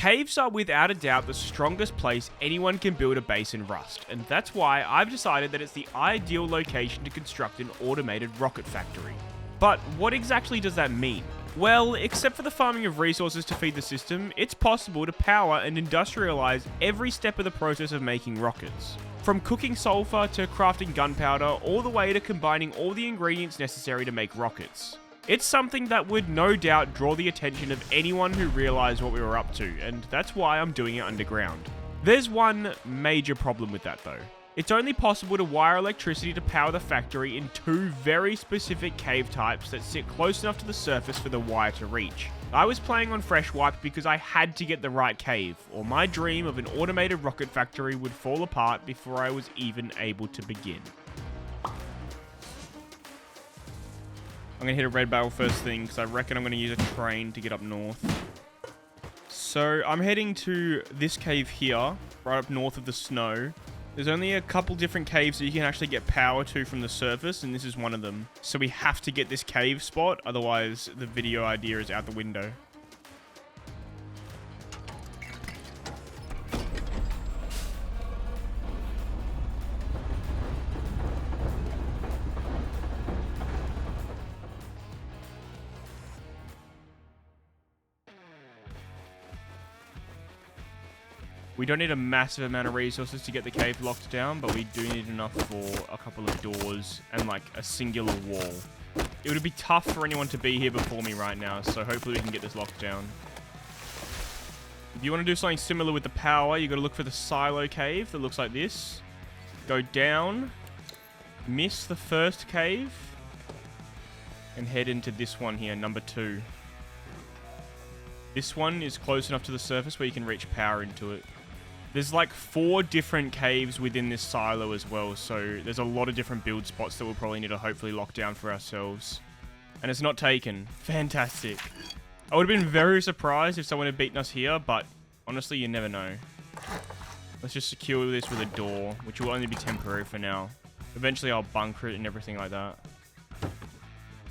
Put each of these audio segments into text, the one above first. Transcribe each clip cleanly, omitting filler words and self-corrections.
Caves are without a doubt the strongest place anyone can build a base in Rust, and that's why I've decided that it's the ideal location to construct an automated rocket factory. But what exactly does that mean? Well, except for the farming of resources to feed the system, it's possible to power and industrialize every step of the process of making rockets. From cooking sulfur to crafting gunpowder, all the way to combining all the ingredients necessary to make rockets. It's something that would no doubt draw the attention of anyone who realized what we were up to, and that's why I'm doing it underground. There's one major problem with that though. It's only possible to wire electricity to power the factory in two very specific cave types that sit close enough to the surface for the wire to reach. I was playing on fresh wipe because I had to get the right cave, or my dream of an automated rocket factory would fall apart before I was even able to begin. I'm going to hit a red barrel first thing because I reckon I'm going to use a train to get up north. So I'm heading to this cave here, right up north of the snow. There's only a couple different caves that you can actually get power to from the surface, and this is one of them. So we have to get this cave spot, otherwise the video idea is out the window. We don't need a massive amount of resources to get the cave locked down, but we do need enough for a couple of doors and like a singular wall. It would be tough for anyone to be here before me right now, so hopefully we can get this locked down. If you want to do something similar with the power, you got to look for the silo cave that looks like this. Go down, miss the first cave, and head into this one here, number 2. This one is close enough to the surface where you can reach power into it. There's like 4 different caves within this silo as well, so there's a lot of different build spots that we'll probably need to hopefully lock down for ourselves. And it's not taken. Fantastic. I would have been very surprised if someone had beaten us here, but honestly, you never know. Let's just secure this with a door, which will only be temporary for now. Eventually I'll bunker it and everything like that.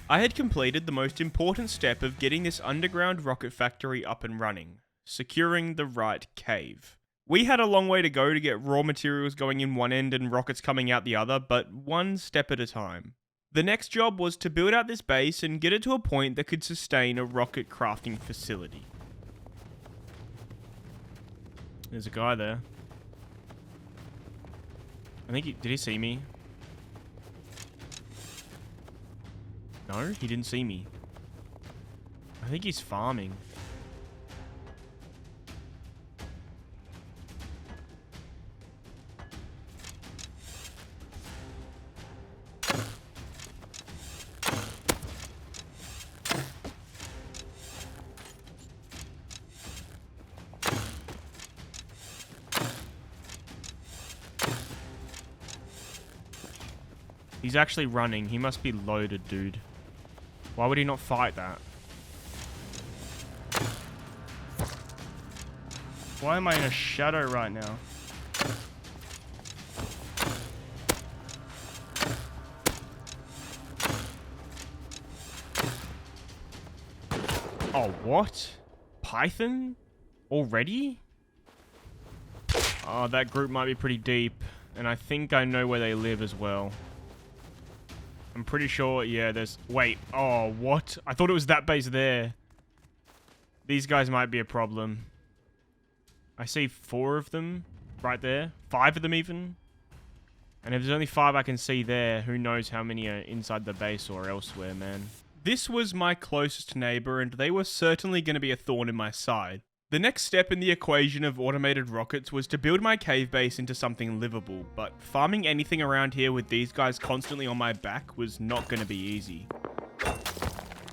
I had completed the most important step of getting this underground rocket factory up and running, securing the right cave. We had a long way to go to get raw materials going in one end and rockets coming out the other, but one step at a time. The next job was to build out this base and get it to a point that could sustain a rocket crafting facility. There's a guy there. I think did he see me? No, he didn't see me. I think he's farming. He's actually running. He must be loaded, dude. Why would he not fight that? Why am I in a shadow right now? Oh, what? Python? Already? Oh, that group might be pretty deep. And I think I know where they live as well. I'm pretty sure, yeah, there's... Wait, oh, what? I thought it was that base there. These guys might be a problem. I see 4 of them right there. 5 of them even. And if there's only 5 I can see there, who knows how many are inside the base or elsewhere, man. This was my closest neighbor, and they were certainly going to be a thorn in my side. The next step in the equation of automated rockets was to build my cave base into something livable, but farming anything around here with these guys constantly on my back was not going to be easy.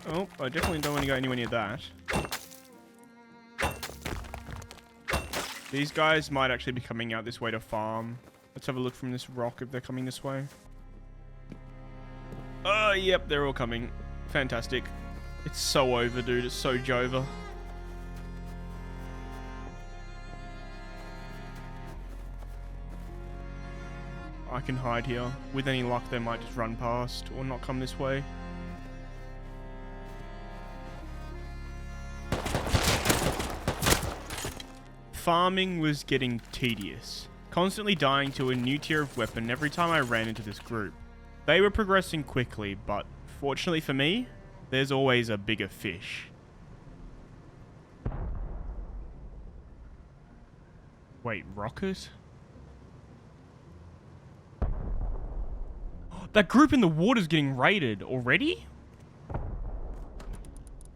Oh, I definitely don't want to go anywhere near that. These guys might actually be coming out this way to farm. Let's have a look from this rock if they're coming this way. Oh, yep, they're all coming. Fantastic. It's so over, dude. It's so Jova. I can hide here. With any luck, they might just run past or not come this way. farming was getting tedious, constantly dying to a new tier of weapon every time I ran into this group. They were progressing quickly, but fortunately for me, there's always a bigger fish. Wait, rocket? That group in the water's getting raided already?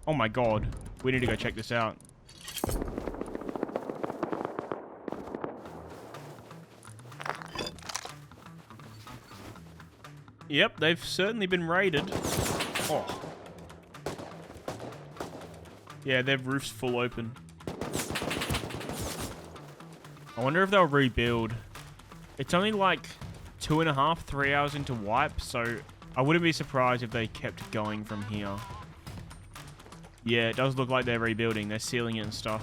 Oh my god. We need to go check this out. Yep, they've certainly been raided. Oh. Yeah, their roof's full open. I wonder if they'll rebuild. It's only like 2.5, 3 hours into wipe, so I wouldn't be surprised if they kept going from here. Yeah, it does look like they're rebuilding. They're sealing it and stuff.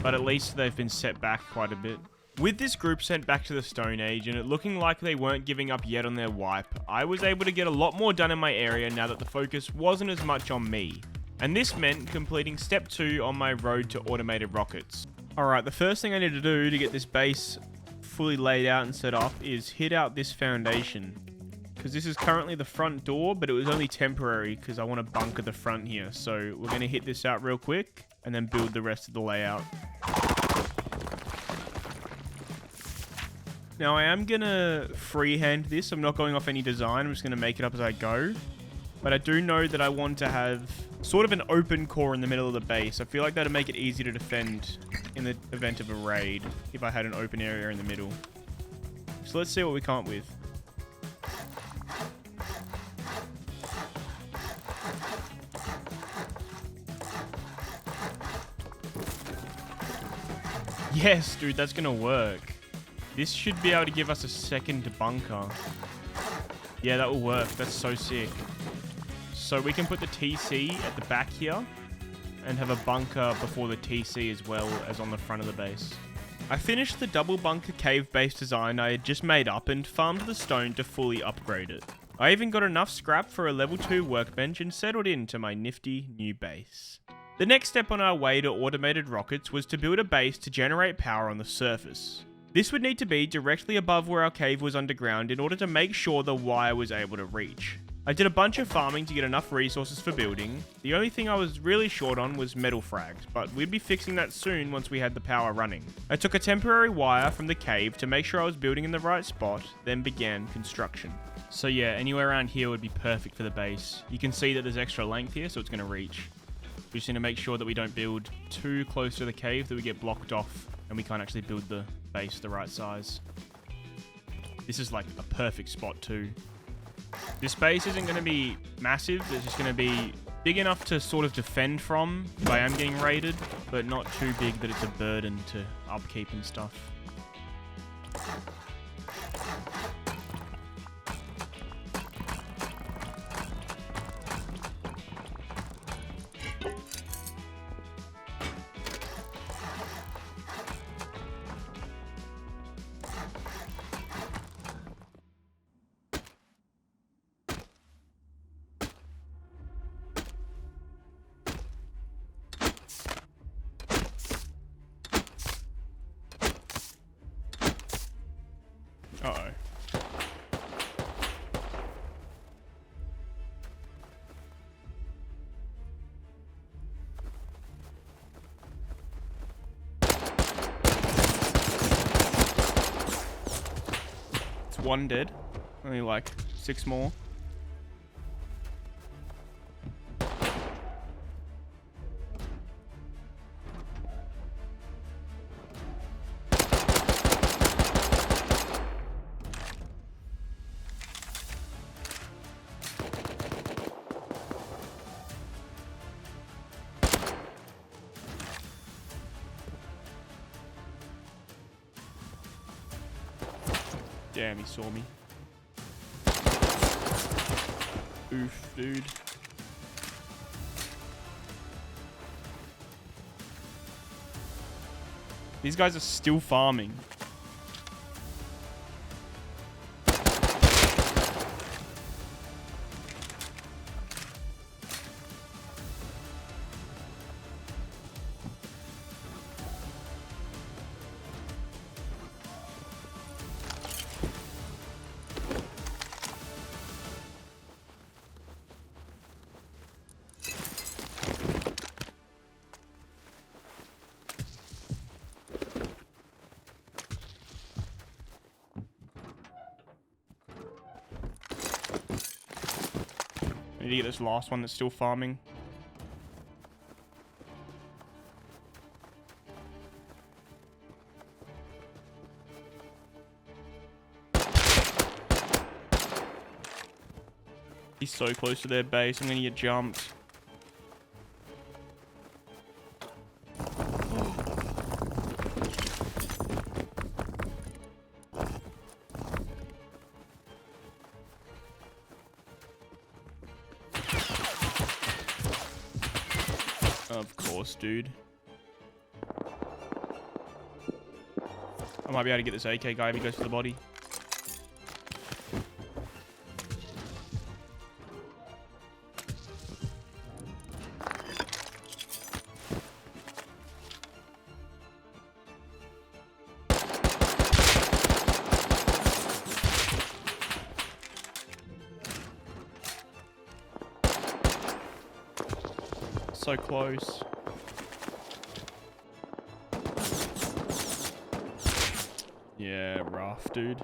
But at least they've been set back quite a bit. With this group sent back to the Stone Age and it looking like they weren't giving up yet on their wipe, I was able to get a lot more done in my area now that the focus wasn't as much on me. And this meant completing step 2 on my road to automated rockets. Alright, the first thing I need to do to get this base fully laid out and set up is hit out this foundation. Because this is currently the front door, but it was only temporary because I want to bunker the front here. So we're going to hit this out real quick and then build the rest of the layout. Now I am going to freehand this. I'm not going off any design. I'm just going to make it up as I go. But I do know that I want to have sort of an open core in the middle of the base. I feel like that'd make it easy to defend in the event of a raid if I had an open area in the middle. So let's see what we come up with. Yes, dude, that's going to work. This should be able to give us a second bunker. Yeah, that will work. That's so sick. So we can put the TC at the back here and have a bunker before the TC as well as on the front of the base. I finished the double bunker cave base design I had just made up and farmed the stone to fully upgrade it. I even got enough scrap for a level 2 workbench and settled into my nifty new base. The next step on our way to automated rockets was to build a base to generate power on the surface. This would need to be directly above where our cave was underground in order to make sure the wire was able to reach. I did a bunch of farming to get enough resources for building. The only thing I was really short on was metal frags, but we'd be fixing that soon once we had the power running. I took a temporary wire from the cave to make sure I was building in the right spot, then began construction. So yeah, anywhere around here would be perfect for the base. You can see that there's extra length here, so it's going to reach. We just need to make sure that we don't build too close to the cave that we get blocked off and we can't actually build the base the right size. This is like a perfect spot too. This base isn't going to be massive, it's just going to be big enough to sort of defend from if I am getting raided, but not too big that it's a burden to upkeep and stuff. Uh-oh. It's one dead. Only like 6 more. Damn, he saw me. Oof, dude. These guys are still farming. Need to get this last one that's still farming. He's so close to their base. I'm gonna get jumped. Of course, dude. I might be able to get this AK guy if he goes for the body. So close. Yeah, rough, dude.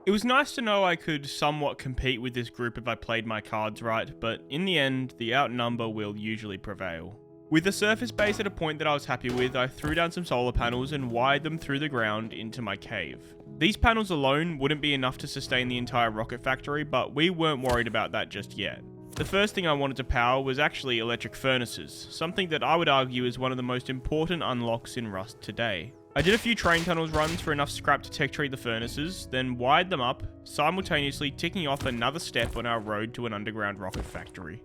It was nice to know I could somewhat compete with this group if I played my cards right, but in the end, the outnumber will usually prevail. With the surface base at a point that I was happy with, I threw down some solar panels and wired them through the ground into my cave. These panels alone wouldn't be enough to sustain the entire rocket factory, but we weren't worried about that just yet. The first thing I wanted to power was actually electric furnaces, something that I would argue is one of the most important unlocks in Rust today. I did a few train tunnels runs for enough scrap to tech treat the furnaces, then wired them up, simultaneously ticking off another step on our road to an underground rocket factory.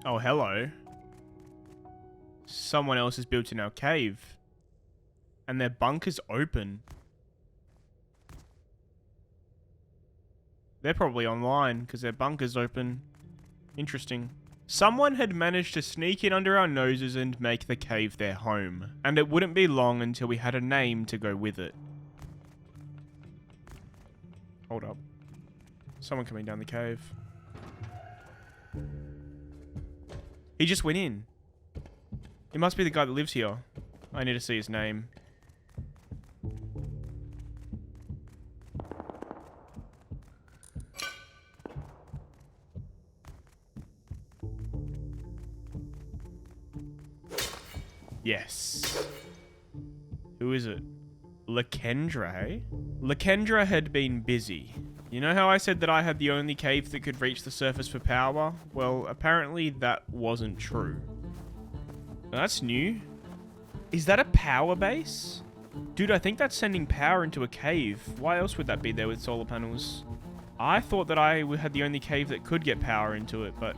Oh, hello. Someone else has built in our cave. And their bunker's open. They're probably online, because their bunker's open. Interesting. Someone had managed to sneak in under our noses and make the cave their home. And it wouldn't be long until we had a name to go with it. Hold up. Someone coming down the cave. He just went in. It must be the guy that lives here. I need to see his name. Yes. Who is it? Lakendra, hey? Lakendra had been busy. You know how I said that I had the only cave that could reach the surface for power? Well, apparently that wasn't true. That's new. Is that a power base? Dude, I think that's sending power into a cave. Why else would that be there with solar panels? I thought that I had the only cave that could get power into it, but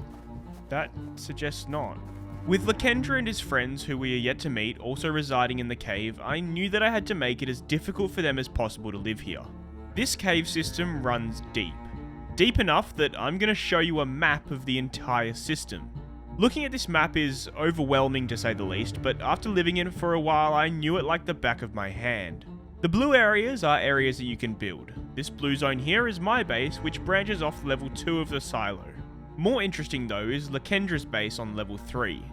that suggests not. With Lakendra and his friends, who we are yet to meet, also residing in the cave, I knew that I had to make it as difficult for them as possible to live here. This cave system runs deep. Deep enough that I'm going to show you a map of the entire system. Looking at this map is overwhelming to say the least, but after living in it for a while, I knew it like the back of my hand. The blue areas are areas that you can build. This blue zone here is my base, which branches off level 2 of the silo. More interesting though is Lakendra's base on level 3.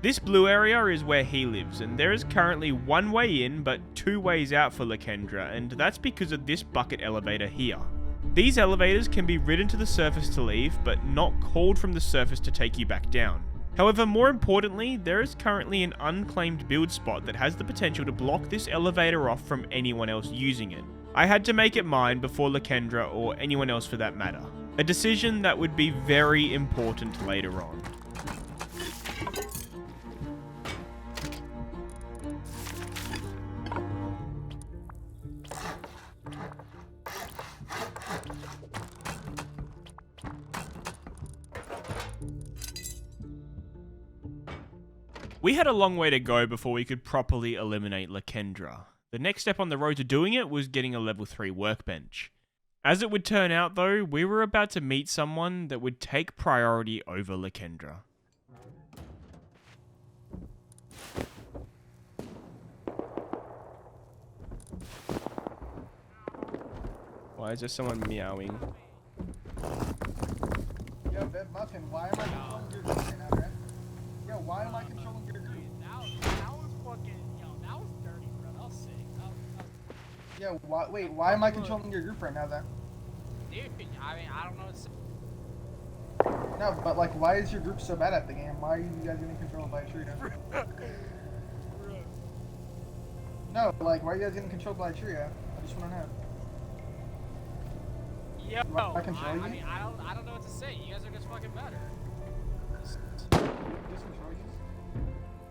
This blue area is where he lives, and there is currently one way in but 2 ways out for Lakendra, and that's because of this bucket elevator here. These elevators can be ridden to the surface to leave, but not called from the surface to take you back down. However, more importantly, there is currently an unclaimed build spot that has the potential to block this elevator off from anyone else using it. I had to make it mine before Lakendra or anyone else for that matter. A decision that would be very important later on. We had a long way to go before we could properly eliminate Lakendra. The next step on the road to doing it was getting a level 3 workbench. As it would turn out though, we were about to meet someone that would take priority over Lakendra. Why is there someone meowing? Yo, Muffin, why am I controlling your gun right now, man? Yo, why am I controlling your gun? fucking, yo, that was dirty, bro. That was sick. Yeah, wait, why am I controlling your group right now then? Dude, I mean, I don't know what to say. No, but like, why is your group so bad at the game? Why are you guys getting controlled by a trio? No, like, why are you guys getting controlled by a trio? I just want to know. Yo, I control you? I mean, I don't know what to say. You guys are just fucking better.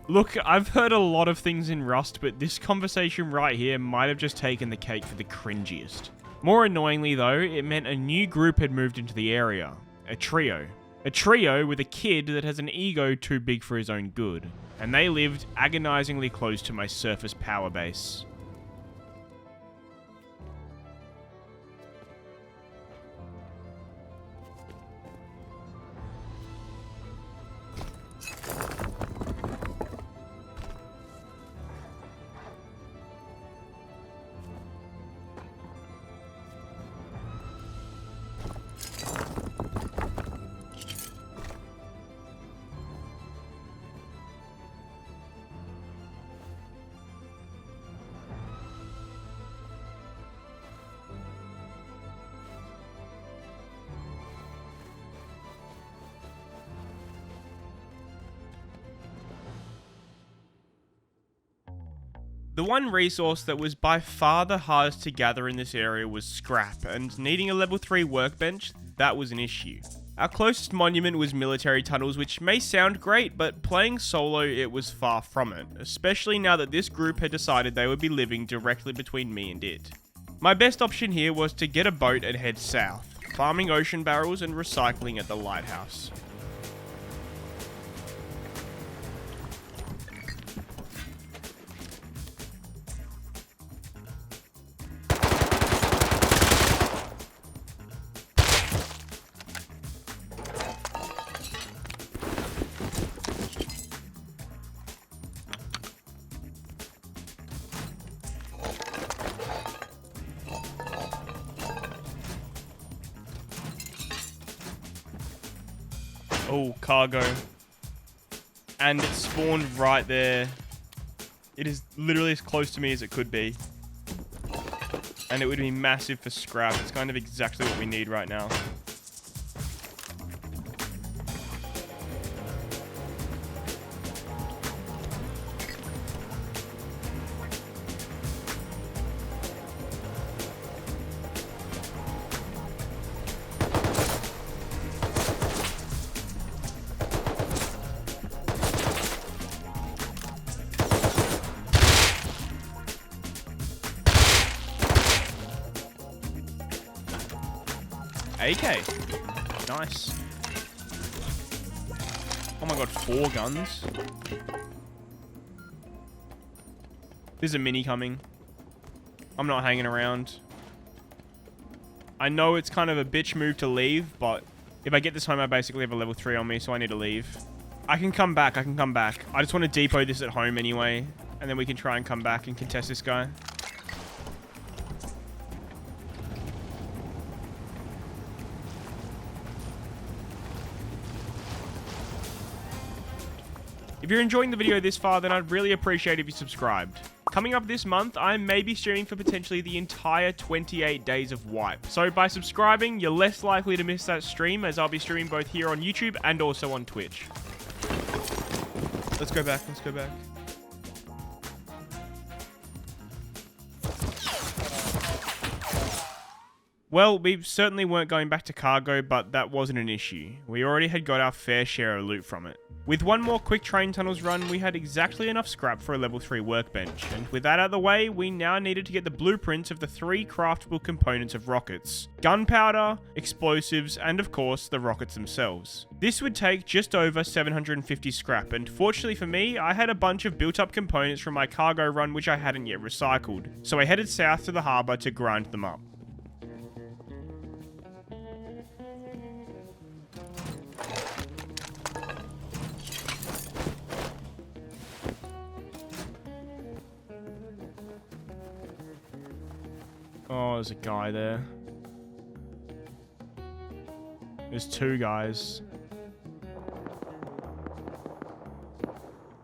Look, I've heard a lot of things in Rust, but this conversation right here might have just taken the cake for the cringiest. More annoyingly though, it meant a new group had moved into the area. A trio. A trio with a kid that has an ego too big for his own good. And they lived agonizingly close to my surface power base. The one resource that was by far the hardest to gather in this area was scrap, and needing a level 3 workbench, that was an issue. Our closest monument was military tunnels, which may sound great, but playing solo it was far from it, especially now that this group had decided they would be living directly between me and it. My best option here was to get a boat and head south, farming ocean barrels and recycling at the lighthouse. Oh, cargo. And it spawned right there. It is literally as close to me as it could be. And it would be massive for scrap. It's kind of exactly what we need right now. AK. Nice. Oh my god, 4 guns. There's a mini coming. I'm not hanging around. I know it's kind of a bitch move to leave, but if I get this home, I basically have a level 3 on me, so I need to leave. I can come back, I just want to depot this at home anyway, and then we can try and come back and contest this guy. If you're enjoying the video this far, then I'd really appreciate if you subscribed. Coming up this month, I may be streaming for potentially the entire 28 days of Wipe. So by subscribing, you're less likely to miss that stream, as I'll be streaming both here on YouTube and also on Twitch. Let's go back, let's go back. Well, we certainly weren't going back to cargo, but that wasn't an issue. We already had got our fair share of loot from it. With one more quick train tunnels run, we had exactly enough scrap for a level 3 workbench, and with that out of the way, we now needed to get the blueprints of the 3 craftable components of rockets: gunpowder, explosives, and of course, the rockets themselves. This would take just over 750 scrap, and fortunately for me, I had a bunch of built up components from my cargo run which I hadn't yet recycled, so I headed south to the harbour to grind them up. Oh, there's a guy there. There's 2 guys.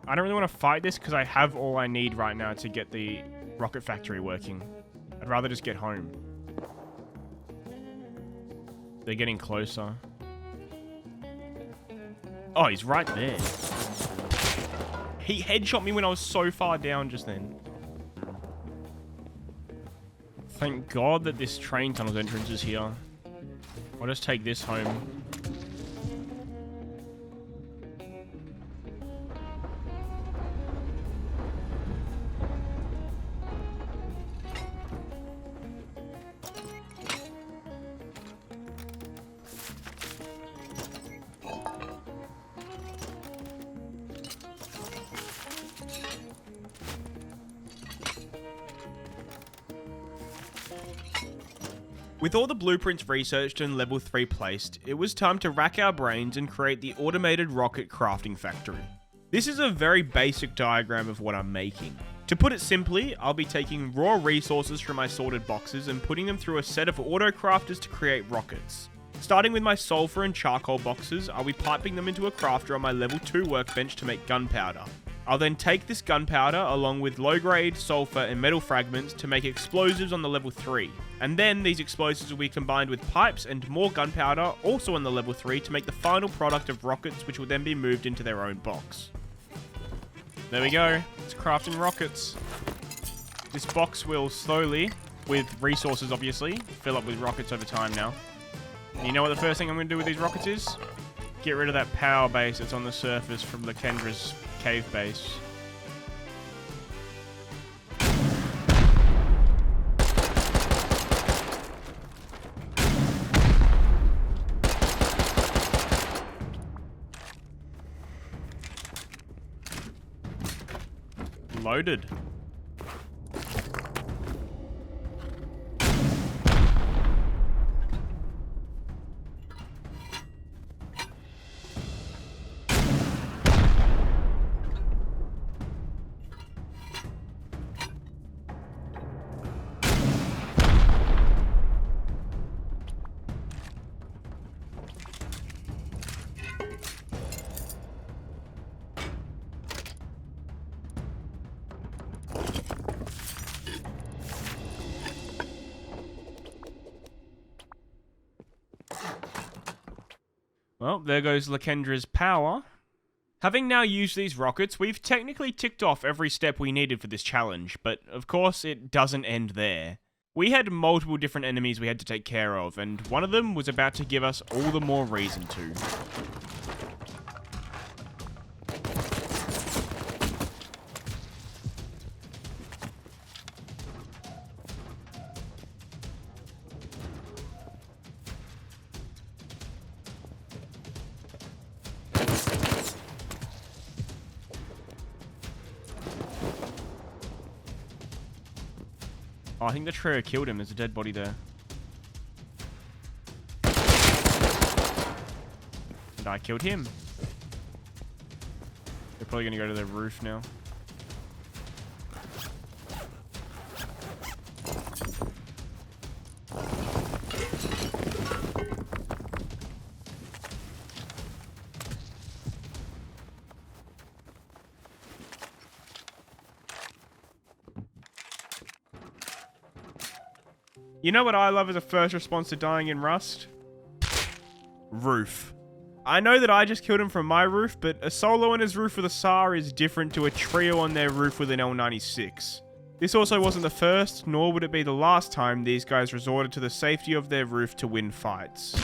I don't really want to fight this because I have all I need right now to get the rocket factory working. I'd rather just get home. They're getting closer. Oh, he's right there. He headshot me when I was so far down just then. Thank God that this train tunnel's entrance is here. I'll just take this home. With all the blueprints researched and level 3 placed, it was time to rack our brains and create the automated rocket crafting factory. This is a very basic diagram of what I'm making. To put it simply, I'll be taking raw resources from my sorted boxes and putting them through a set of auto crafters to create rockets. Starting with my sulfur and charcoal boxes, I'll be piping them into a crafter on my level 2 workbench to make gunpowder. I'll then take this gunpowder along with low-grade sulfur and metal fragments to make explosives on the level 3. And then these explosives will be combined with pipes and more gunpowder also on the level 3 to make the final product of rockets, which will then be moved into their own box. There we go. It's crafting rockets. This box will slowly, with resources obviously, fill up with rockets over time now. And you know what the first thing I'm going to do with these rockets is? Get rid of that power base that's on the surface from Lakendra's cave base. Loaded. Well, there goes Lakendra's power. Having now used these rockets, we've technically ticked off every step we needed for this challenge, but of course it doesn't end there. We had multiple different enemies we had to take care of, and one of them was about to give us all the more reason to. Oh, I think the trio killed him. There's a dead body there. And I killed him. They're probably going to go to their roof now. You know what I love as a first response to dying in Rust? Roof. I know that I just killed him from my roof, but a solo on his roof with a SAR is different to a trio on their roof with an L96. This also wasn't the first, nor would it be the last time these guys resorted to the safety of their roof to win fights.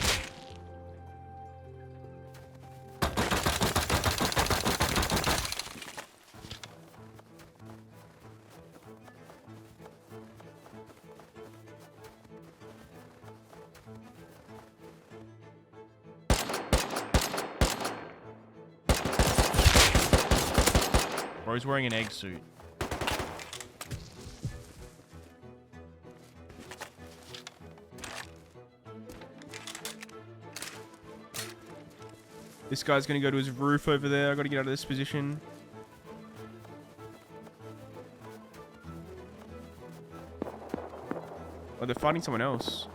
Or he's wearing an egg suit. This guy's gonna go to his roof over there. I gotta get out of this position. Oh, they're fighting someone else.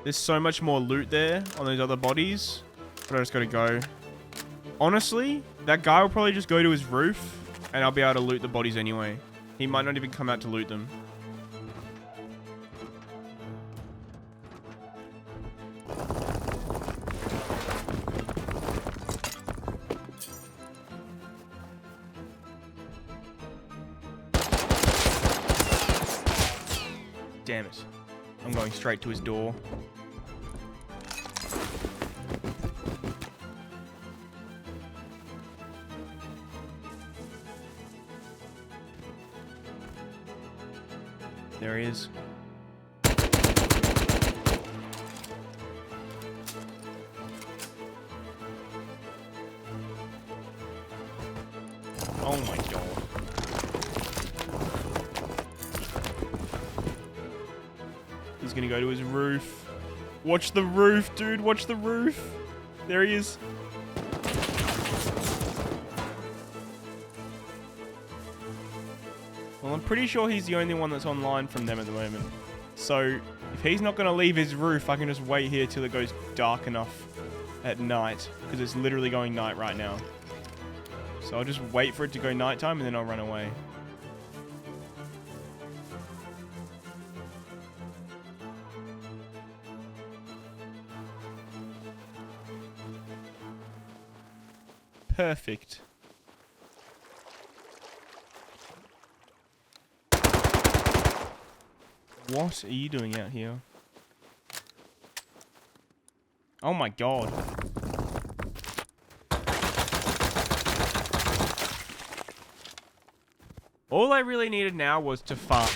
There's so much more loot there on those other bodies. But I just gotta go. Honestly, that guy will probably just go to his roof and I'll be able to loot the bodies anyway. He might not even come out to loot them. Damn it. I'm going straight to his door. There he is. Oh my god. He's gonna go to his roof. Watch the roof, dude. Watch the roof. There he is. Well, I'm pretty sure he's the only one that's online from them at the moment. So, if he's not gonna leave his roof, I can just wait here till it goes dark enough at night. Because it's literally going night right now. So I'll just wait for it to go nighttime and then I'll run away. Perfect. What are you doing out here? Oh my god. All I really needed now was to farm.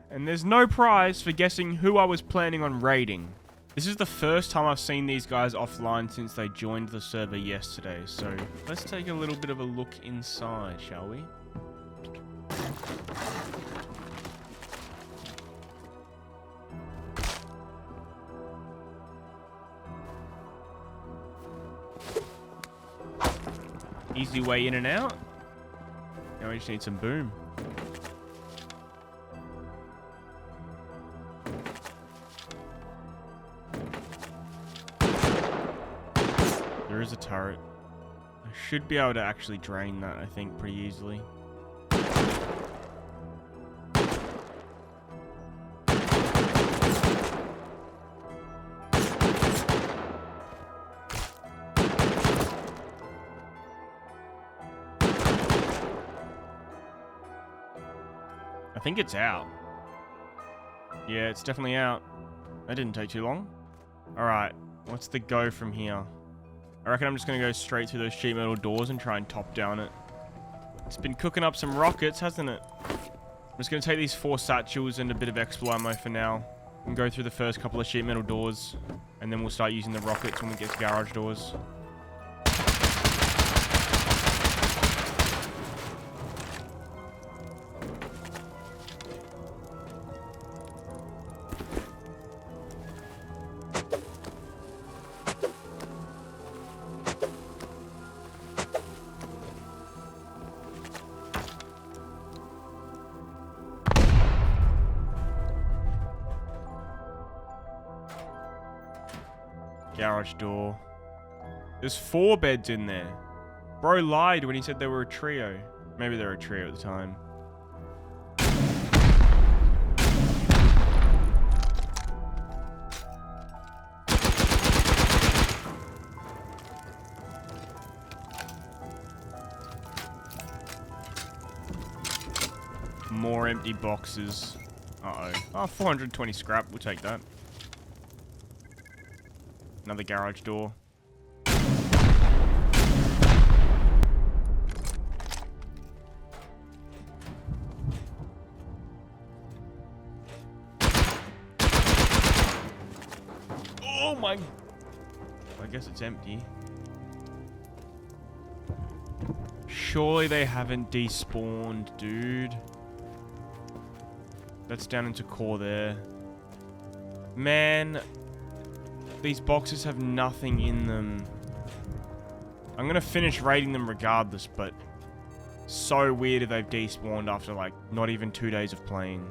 And there's no prize for guessing who I was planning on raiding. This is the first time I've seen these guys offline since they joined the server yesterday, so let's take a little bit of a look inside, shall we? Easy way in and out. Now we just need some boom. There is a turret. I should be able to actually drain that, I think, pretty easily. I think it's out. Yeah, it's definitely out. That didn't take too long. Alright, what's the go from here? I reckon I'm just going to go straight through those sheet metal doors and try and top down it. It's been cooking up some rockets, hasn't it? I'm just going to take these 4 satchels and a bit of expo ammo for now. And go through the first couple of sheet metal doors. And then we'll start using the rockets when we get to garage doors. Garage door. There's 4 beds in there. Bro lied when he said they were a trio. Maybe they were a trio at the time. More empty boxes. Uh-oh. Oh, 420 scrap. We'll take that. Another garage door. Oh my... I guess it's empty. Surely they haven't despawned, dude. That's down into core there. Man... These boxes have nothing in them. I'm gonna finish raiding them regardless, but so weird if they've despawned after like not even 2 days of playing.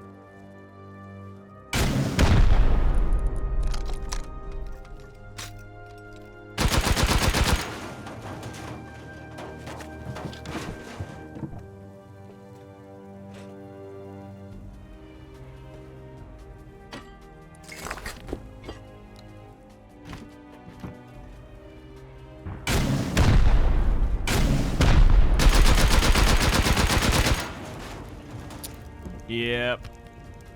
Yep.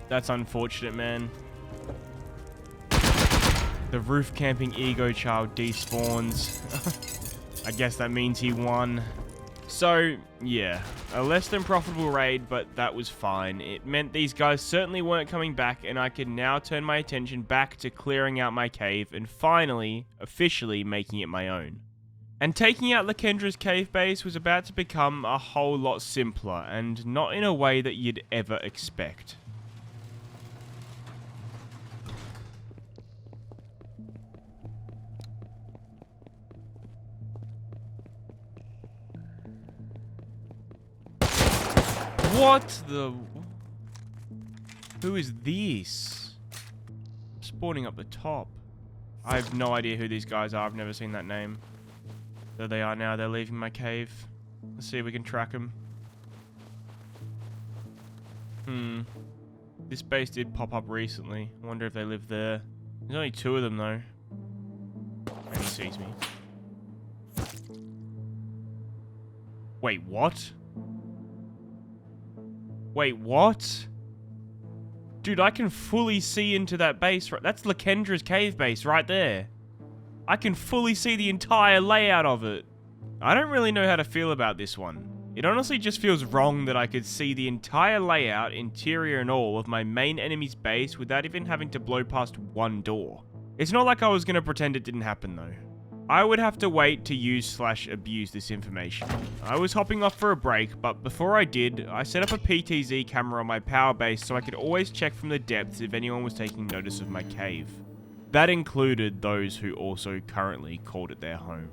That's unfortunate, man. The roof camping ego child despawns. I guess that means he won. So, yeah, a less than profitable raid, but that was fine. It meant these guys certainly weren't coming back, and I could now turn my attention back to clearing out my cave and finally, officially making it my own. And taking out Lakendra's cave base was about to become a whole lot simpler, and not in a way that you'd ever expect. What the... Who is this? Spawning up the top. I have no idea who these guys are. I've never seen that name. There they are now. They're leaving my cave. Let's see if we can track them. This base did pop up recently. I wonder if they live there. There's only 2 of them though. And he sees me. Wait, what? Wait, what? Dude, I can fully see into that base. That's Lakendra's cave base right there. I can fully see the entire layout of it. I don't really know how to feel about this one. It honestly just feels wrong that I could see the entire layout, interior and all, of my main enemy's base without even having to blow past one door. It's not like I was going to pretend it didn't happen though. I would have to wait to use/abuse this information. I was hopping off for a break, but before I did, I set up a PTZ camera on my power base so I could always check from the depths if anyone was taking notice of my cave. That included those who also currently called it their home.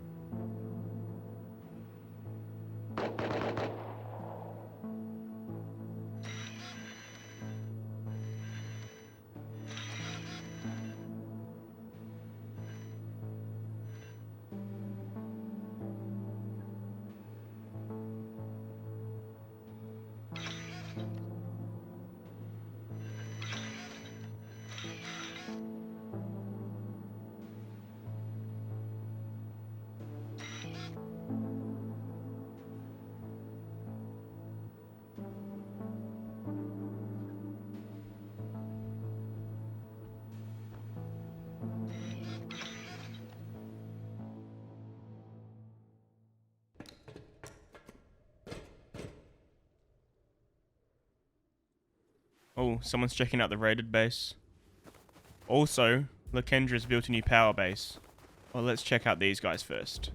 Oh, someone's checking out the raided base. Also, Lakendra's built a new power base. Well, let's check out these guys first.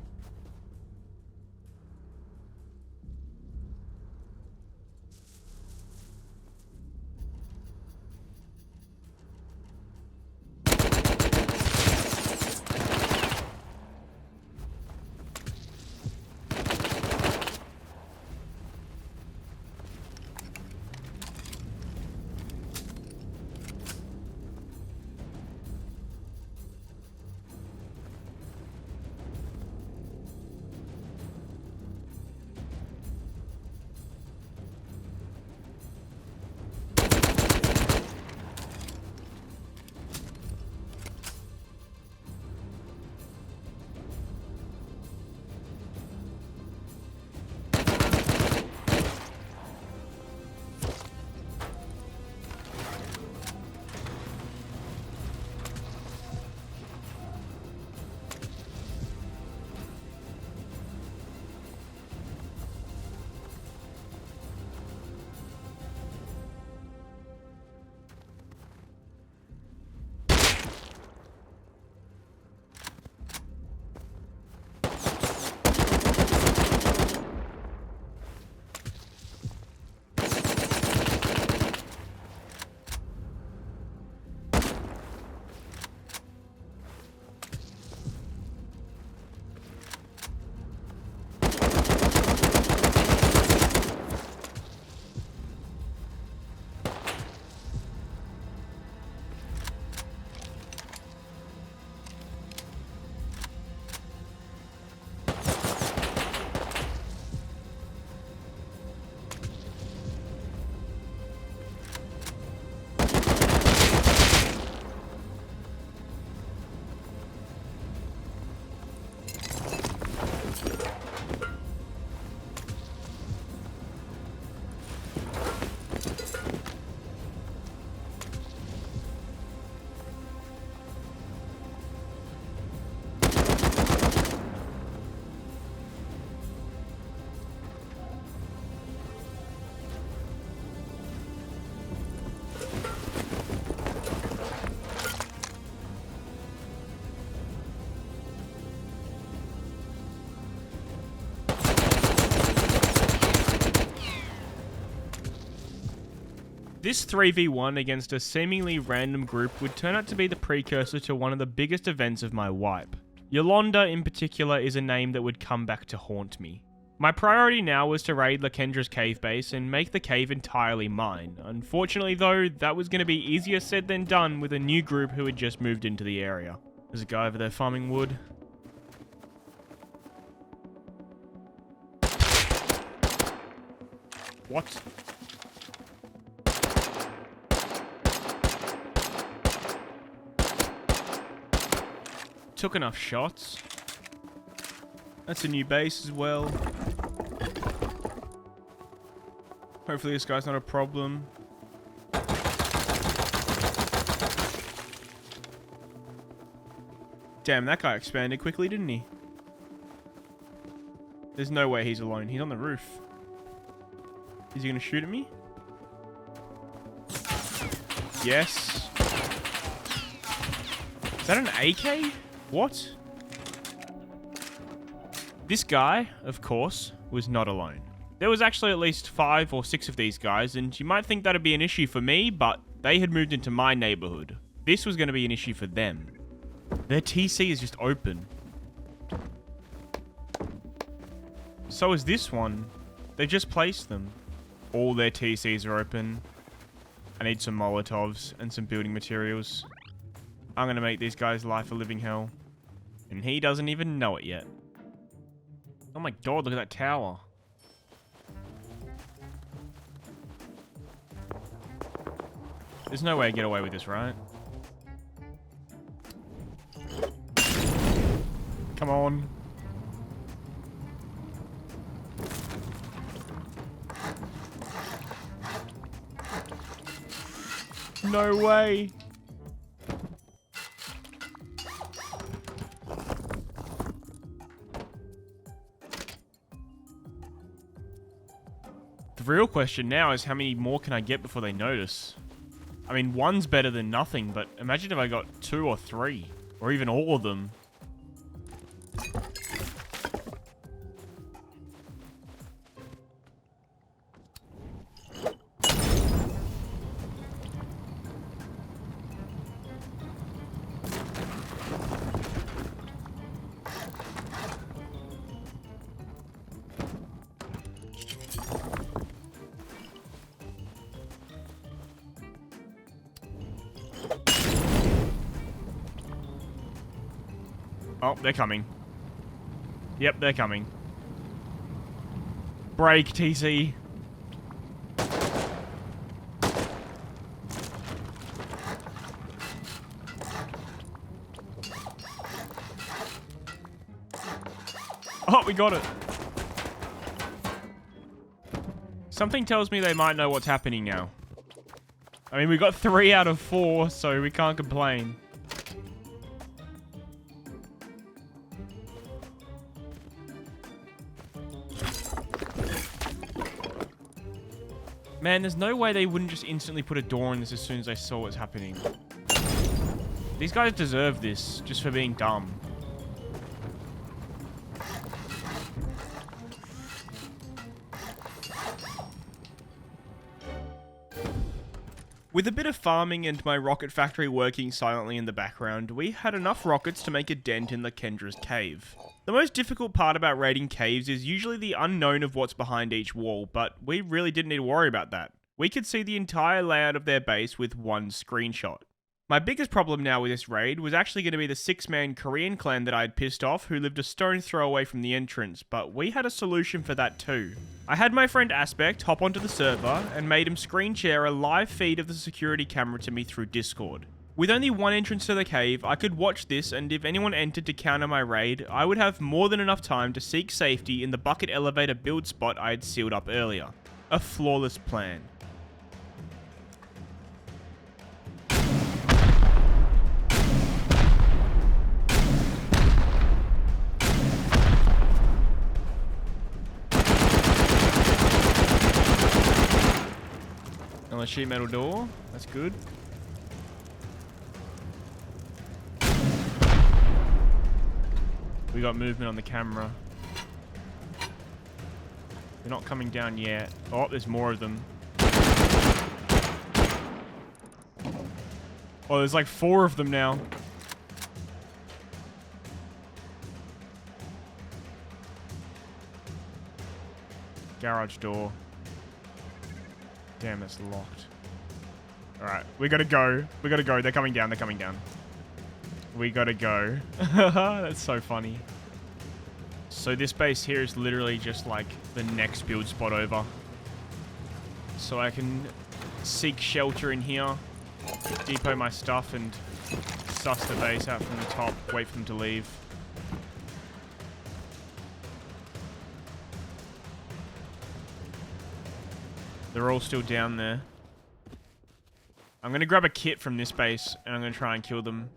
This 3v1 against a seemingly random group would turn out to be the precursor to one of the biggest events of my wipe. Yolanda in particular is a name that would come back to haunt me. My priority now was to raid Lakendra's cave base and make the cave entirely mine. Unfortunately though, that was going to be easier said than done with a new group who had just moved into the area. There's a guy over there farming wood. What? Took enough shots. That's a new base as well. Hopefully this guy's not a problem. Damn, that guy expanded quickly, didn't he? There's no way he's alone. He's on the roof. Is he gonna shoot at me? Yes. Is that an AK? What? This guy, of course, was not alone. There was actually at least 5 or 6 of these guys, and you might think that'd be an issue for me, but they had moved into my neighborhood. This was going to be an issue for them. Their TC is just open. So is this one. They've just placed them. All their TCs are open. I need some Molotovs and some building materials. I'm going to make these guys' life a living hell. And he doesn't even know it yet. Oh my god, look at that tower. There's no way to get away with this, right? Come on. No way. The real question now is how many more can I get before they notice? I mean, one's better than nothing, but imagine if I got 2 or 3, or even all of them. Oh, they're coming. Yep, they're coming. Break, TC. Oh, we got it. Something tells me they might know what's happening now. I mean, we got 3 out of 4, so we can't complain. Man, there's no way they wouldn't just instantly put a door in this as soon as they saw what's happening. These guys deserve this, just for being dumb. With a bit of farming and my rocket factory working silently in the background, we had enough rockets to make a dent in Lakendra's cave. The most difficult part about raiding caves is usually the unknown of what's behind each wall, but we really didn't need to worry about that. We could see the entire layout of their base with one screenshot. My biggest problem now with this raid was actually going to be the 6-man Korean clan that I had pissed off who lived a stone's throw away from the entrance, but we had a solution for that too. I had my friend Aspect hop onto the server and made him screen share a live feed of the security camera to me through Discord. With only one entrance to the cave, I could watch this, and if anyone entered to counter my raid, I would have more than enough time to seek safety in the bucket elevator build spot I had sealed up earlier. A flawless plan. Another sheet metal door, that's good. We got movement on the camera. They're not coming down yet. Oh, there's more of them. Oh, there's like 4 of them now. Garage door. Damn, that's locked. Alright, we gotta go. We gotta go. They're coming down. They're coming down. We gotta go. That's so funny. So this base here is literally just like the next build spot over. So I can seek shelter in here, depot my stuff, and suss the base out from the top, wait for them to leave. They're all still down there. I'm going to grab a kit from this base, and I'm going to try and kill them.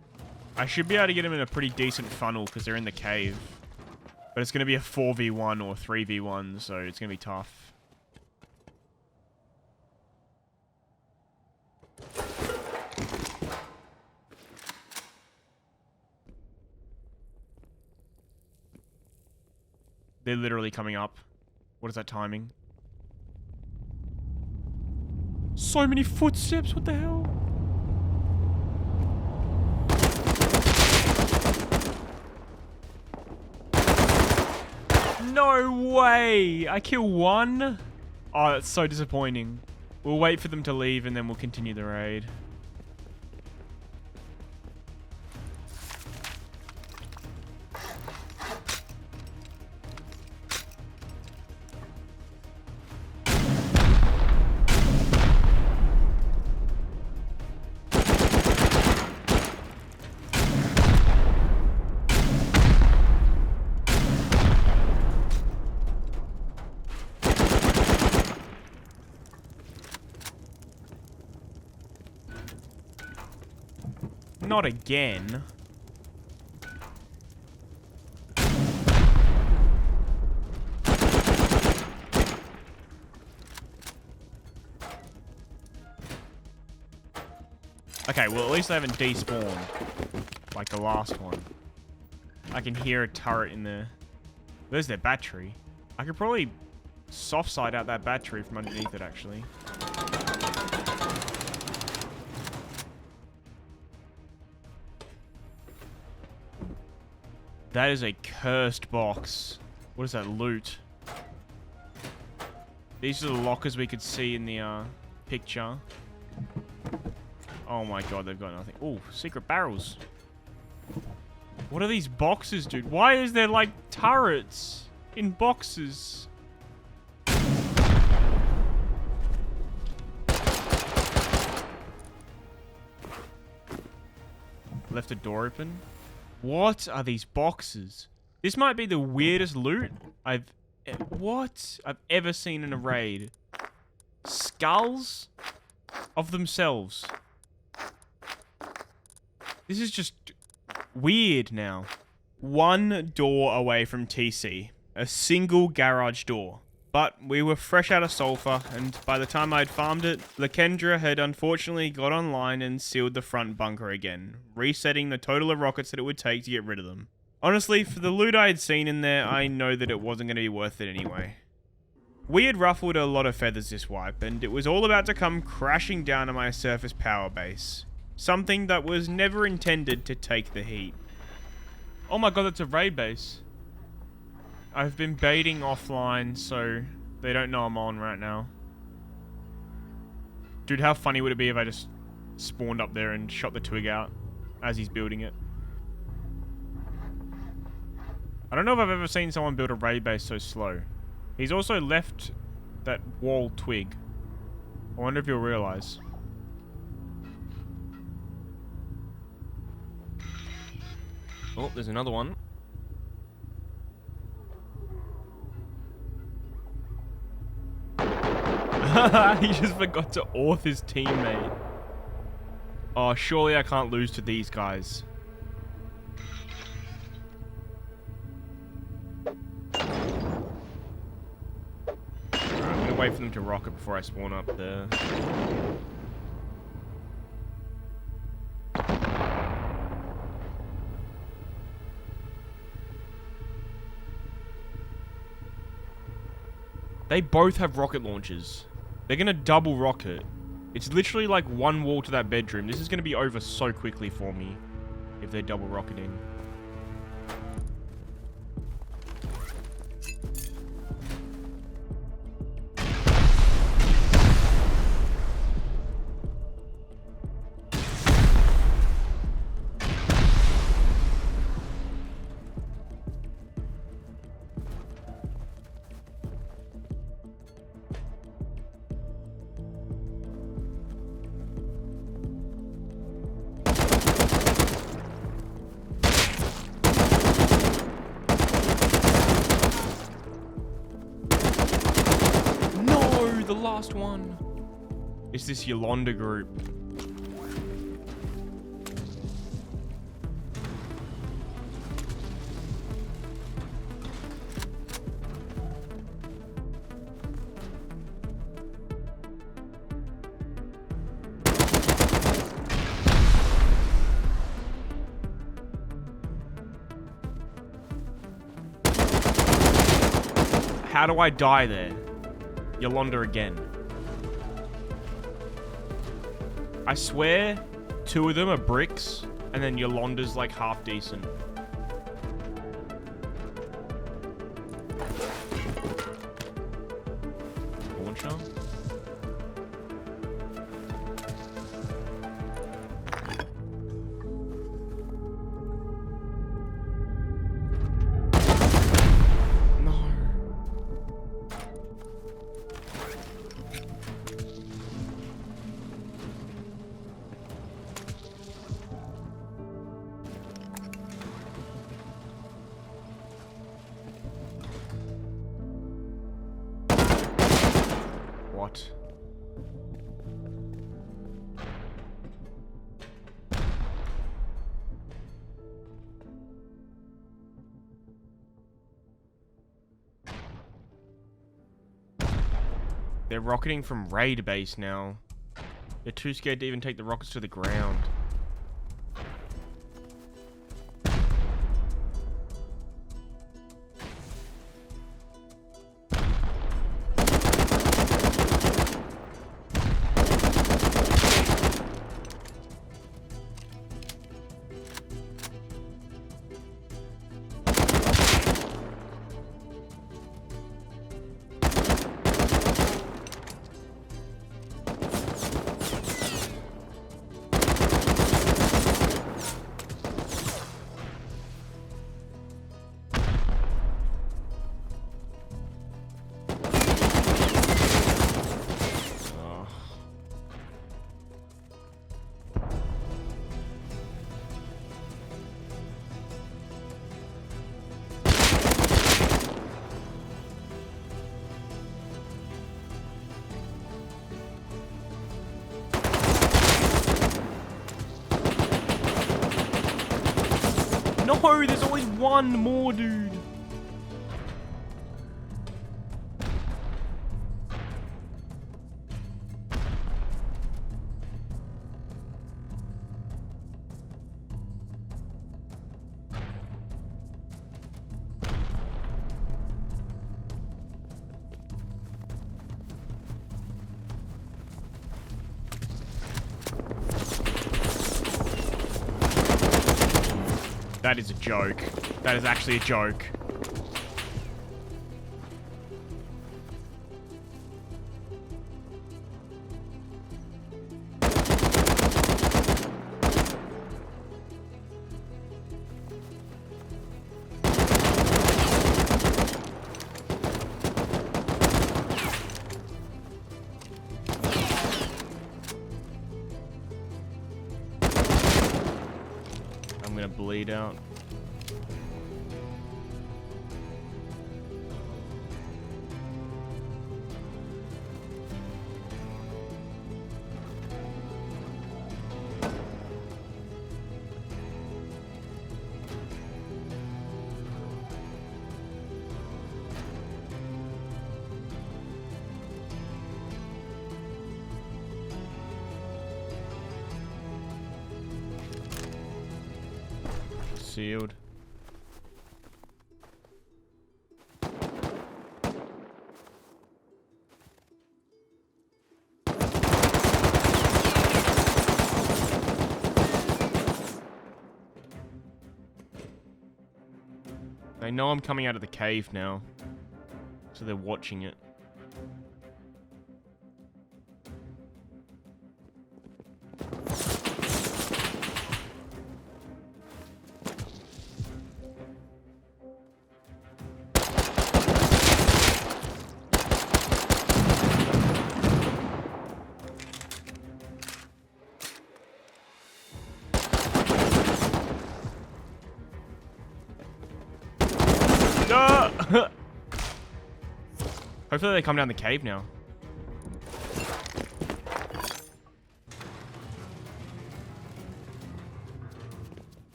I should be able to get them in a pretty decent funnel, because they're in the cave. But it's going to be a 4v1 or 3v1, so it's going to be tough. They're literally coming up. What is that timing? So many footsteps, what the hell? No way! I kill one? Oh, that's so disappointing. We'll wait for them to leave and then we'll continue the raid. Not again. Okay, well at least I haven't despawned like the last one. I can hear a turret in there. There's their battery. I could probably soft side out that battery from underneath it actually. That is a cursed box. What is that loot? These are the lockers we could see in the picture. Oh my god, they've got nothing. Oh, secret barrels. What are these boxes, dude? Why is there like turrets in boxes? Left a door open. What are these boxes? This might be the weirdest loot I've ever seen in a raid. Skulls of themselves. This is just weird now. One door away from TC. A single garage door. But we were fresh out of sulfur, and by the time I'd farmed it, Lakendra had unfortunately got online and sealed the front bunker again, resetting the total of rockets that it would take to get rid of them. Honestly, for the loot I had seen in there, I know that it wasn't going to be worth it anyway. We had ruffled a lot of feathers this wipe, and it was all about to come crashing down on my surface power base. Something that was never intended to take the heat. Oh my god, that's a raid base. I've been baiting offline, so they don't know I'm on right now. Dude, how funny would it be if I just spawned up there and shot the twig out as he's building it? I don't know if I've ever seen someone build a raid base so slow. He's also left that wall twig. I wonder if you'll realize. Oh, there's another one. He just forgot to auth his teammate. Oh, surely I can't lose to these guys. Alright, I'm gonna wait for them to rocket before I spawn up there. They both have rocket launchers. They're gonna double rocket. It's literally like one wall to that bedroom. This is going to be over so quickly for me if they're double rocketing. The last one. It's this Yolanda group. How do I die there? Yolanda again. I swear, 2 of them are bricks, and then Yolanda's like half decent. Launcher? What? They're rocketing from raid base now. They're too scared to even take the rockets to the ground. No, there's always one more, dude. That is a joke. That is actually a joke. I'm gonna bleed out. Sealed. know I'm coming out of the cave now. So they're watching it. No! Hopefully they come down the cave now.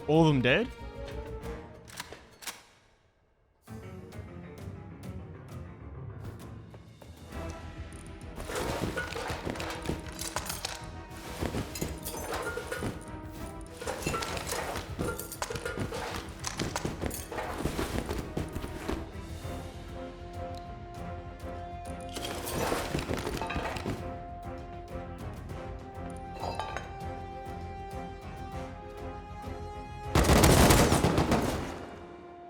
All of them dead?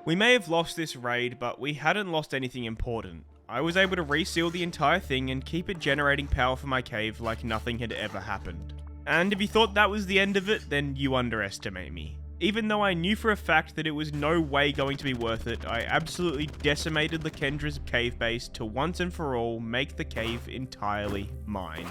We may have lost this raid, but we hadn't lost anything important. I was able to reseal the entire thing and keep it generating power for my cave like nothing had ever happened. And if you thought that was the end of it, then you underestimate me. Even though I knew for a fact that it was no way going to be worth it, I absolutely decimated Lakendra's cave base to once and for all make the cave entirely mine.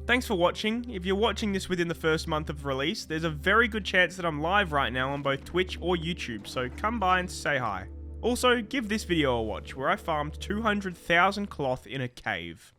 Thanks for watching. If you're watching this within the first month of release, there's a very good chance that I'm live right now on both Twitch or YouTube, so come by and say hi. Also, give this video a watch, where I farmed 200,000 cloth in a cave.